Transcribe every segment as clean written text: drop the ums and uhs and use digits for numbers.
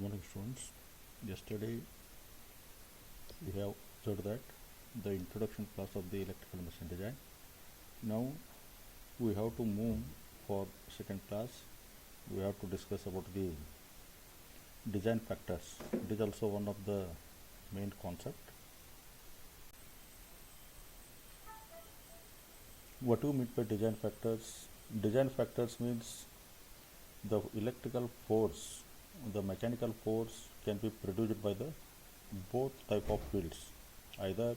morning, students. Yesterday we have observed that the introduction class of the electrical machine design. Now we have to move for second class. We have to discuss about the design factors. It is also one of the main concept. What do you mean by design factors? Design factors means the electrical force, the mechanical force can be produced by the both type of fields. Either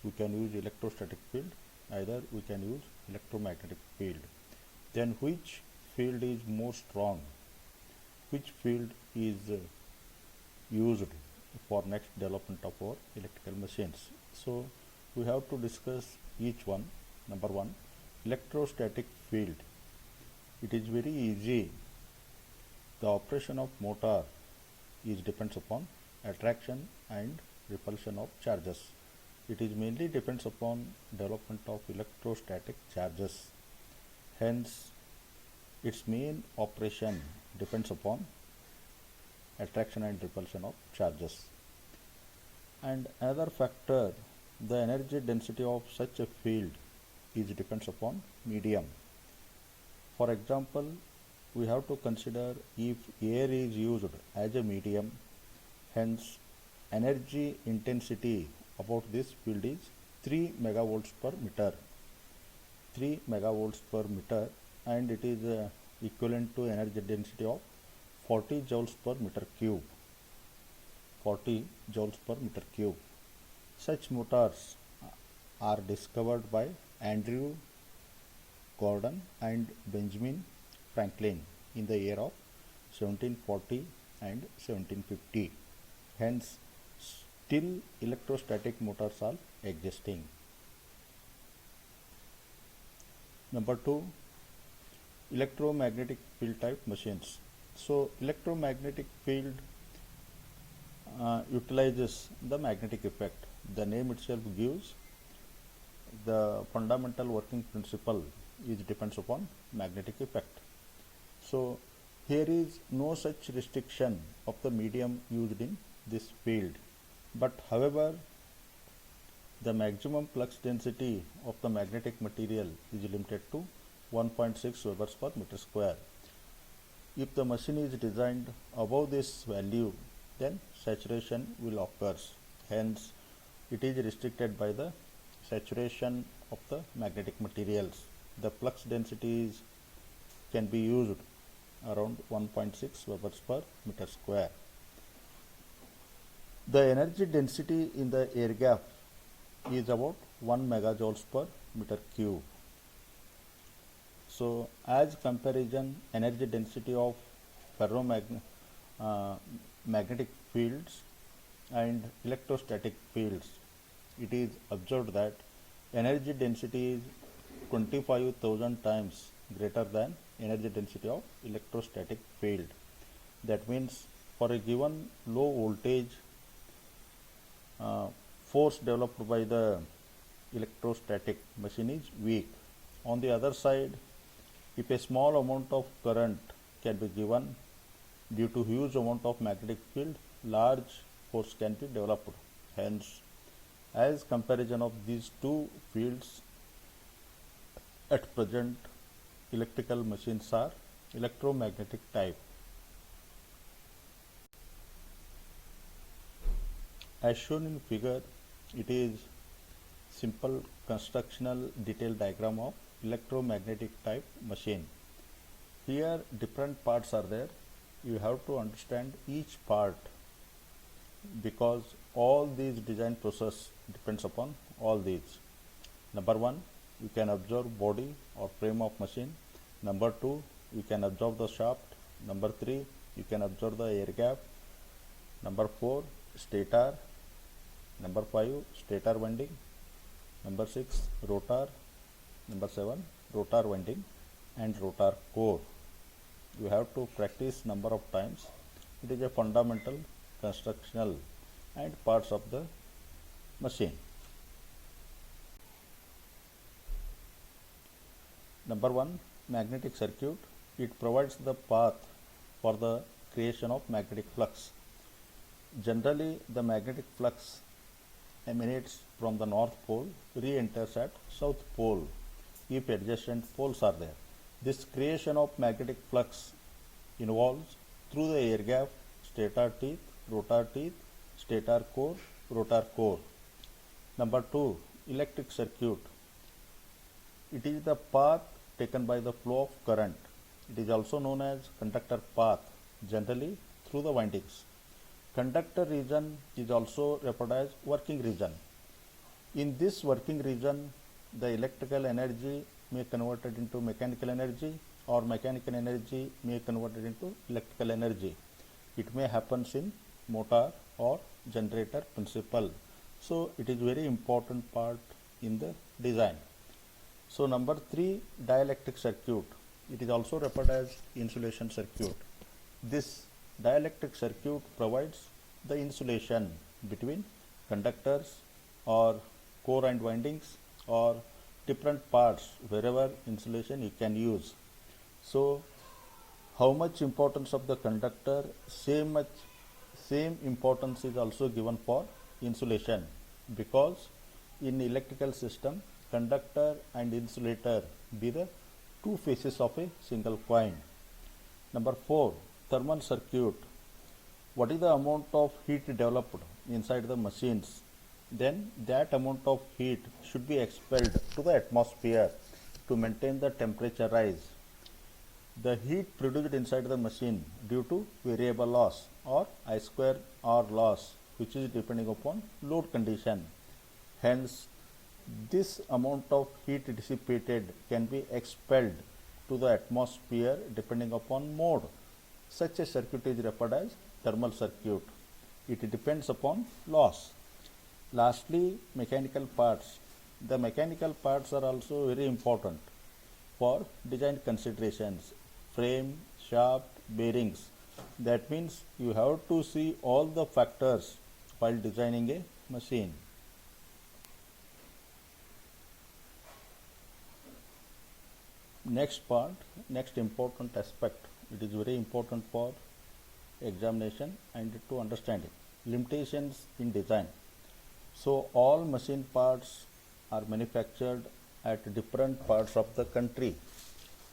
we can use electrostatic field, either we can use electromagnetic field. Then which field is more strong? Which field is used for next development of our electrical machines? So we have to discuss each one. Number one, electrostatic field. It is very easy. The operation of motor is depends upon attraction and repulsion of charges. It is mainly depends upon development of electrostatic charges. Hence, its main operation depends upon attraction and repulsion of charges. And another factor, the energy density of such a field is depends upon medium. For example, we have to consider if air is used as a medium, hence energy intensity about this field is 3 megavolts per meter. 3 megavolts per meter, and it is equivalent to energy density of 40 joules per meter cube. 40 joules per meter cube. Such motors are discovered by Andrew Gordon and Benjamin Franklin in the year of 1740 and 1750. Hence, still electrostatic motors are existing. Number two, electromagnetic field type machines. So, electromagnetic field utilizes the magnetic effect. The name itself gives the fundamental working principle is depends upon magnetic effect. So here is no such restriction of the medium used in this field, but however the maximum flux density of the magnetic material is limited to 1.6 Webers per meter square. If the machine is designed above this value, then saturation will occur. Hence it is restricted by the saturation of the magnetic materials. The flux densities can be used around 1.6 Webers per meter square. The energy density in the air gap is about 1 megajoules per meter cube. So as comparison, energy density of magnetic fields and electrostatic fields, it is observed that energy density is 25,000 times greater than energy density of electrostatic field. That means for a given low voltage force developed by the electrostatic machine is weak. On the other side, if a small amount of current can be given due to huge amount of magnetic field, large force can be developed. Hence, as comparison of these two fields, at present electrical machines are electromagnetic type. As shown in figure, it is simple constructional detail diagram of electromagnetic type machine. Here different parts are there. You have to understand each part because all these design process depends upon all these. Number one, you can observe body or frame of machine. Number two, you can observe the shaft. Number three, you can observe the air gap. Number four, stator. Number five, stator winding. Number six, rotor. Number seven, rotor winding and rotor core. You have to practice number of times. It is a fundamental constructional and parts of the machine. Number one, magnetic circuit. It provides the path for the creation of magnetic flux. Generally, the magnetic flux emanates from the north pole, re-enters at south pole if adjacent poles are there. This creation of magnetic flux involves through the air gap, stator teeth, stator core, rotor core. Number 2, electric circuit. It is the path taken by the flow of current. It is also known as conductor path, generally through the windings. Conductor region is also referred as working region. In this working region, the electrical energy may converted into mechanical energy, or mechanical energy may converted into electrical energy. It may happen in motor or generator principle. So it is very important part in the design. So number 3, dielectric circuit. It is also referred as insulation circuit. This dielectric circuit provides the insulation between conductors or core and windings or different parts, wherever insulation you can use. So how much importance of the conductor, same importance is also given for insulation, because in electrical system conductor and insulator be the two faces of a single coin. Number 4, thermal circuit. What is the amount of heat developed inside the machines? Then that amount of heat should be expelled to the atmosphere to maintain the temperature rise. The heat produced inside the machine due to variable loss or I square R loss, which is depending upon load condition. Hence, this amount of heat dissipated can be expelled to the atmosphere depending upon mode. Such a circuit is referred as thermal circuit. It depends upon loss. Lastly, mechanical parts. The mechanical parts are also very important for design considerations. Frame, shaft, bearings. That means you have to see all the factors while designing a machine. Next part, next important aspect. It is very important for examination and to understanding. Limitations in design. So all machine parts are manufactured at different parts of the country.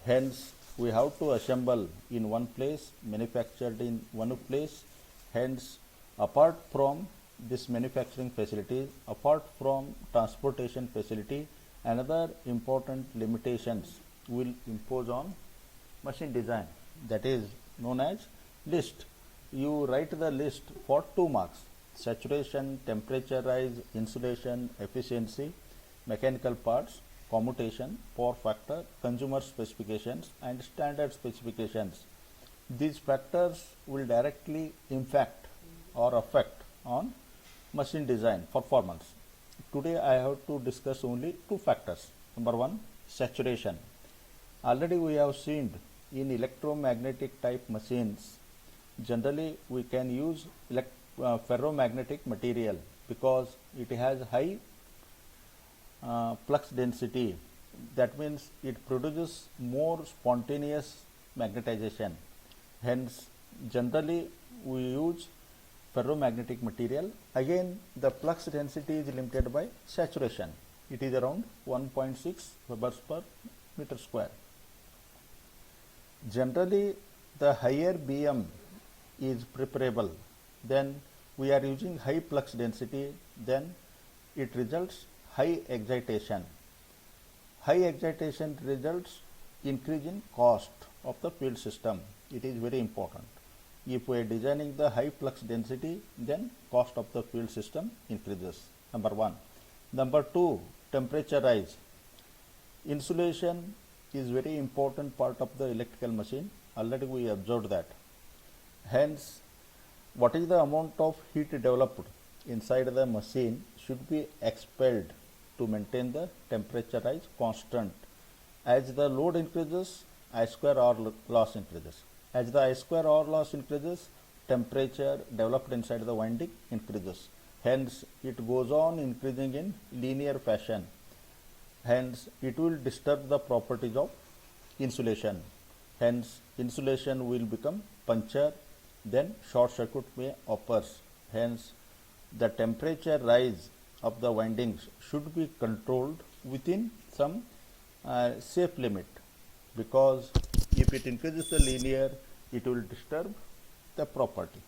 Hence, we have to assemble in one place, manufactured in one place. Hence, apart from this manufacturing facility, apart from transportation facility, another important limitations will impose on machine design, that is known as list. You write the list for 2 marks: saturation, temperature rise, insulation, efficiency, mechanical parts, commutation, power factor, consumer specifications and standard specifications. These factors will directly impact or affect on machine design performance. Today I have to discuss only 2 factors. Number 1, saturation. Already we have seen in electromagnetic type machines, generally we can use ferromagnetic material because it has high flux density. That means it produces more spontaneous magnetization. Hence, generally we use ferromagnetic material. Again, the flux density is limited by saturation. It is around 1.6 Webers per meter square. Generally, the higher BM is preferable. Then we are using high flux density, then it results high excitation. High excitation results increase in cost of the field system. It is very important. If we are designing the high flux density, then cost of the field system increases. Number 1. Number 2, temperature rise. Insulation is very important part of the electrical machine. Already we observed that. Hence, what is the amount of heat developed inside the machine should be expelled to maintain the temperature rise constant. As the load increases, I square R loss increases. As the I square R loss increases, temperature developed inside the winding increases. Hence, it goes on increasing in linear fashion. Hence, it will disturb the properties of insulation. Hence, insulation will become puncture then short circuit may occur. Hence, the temperature rise of the windings should be controlled within some safe limit, because if it increases the linear, it will disturb the property.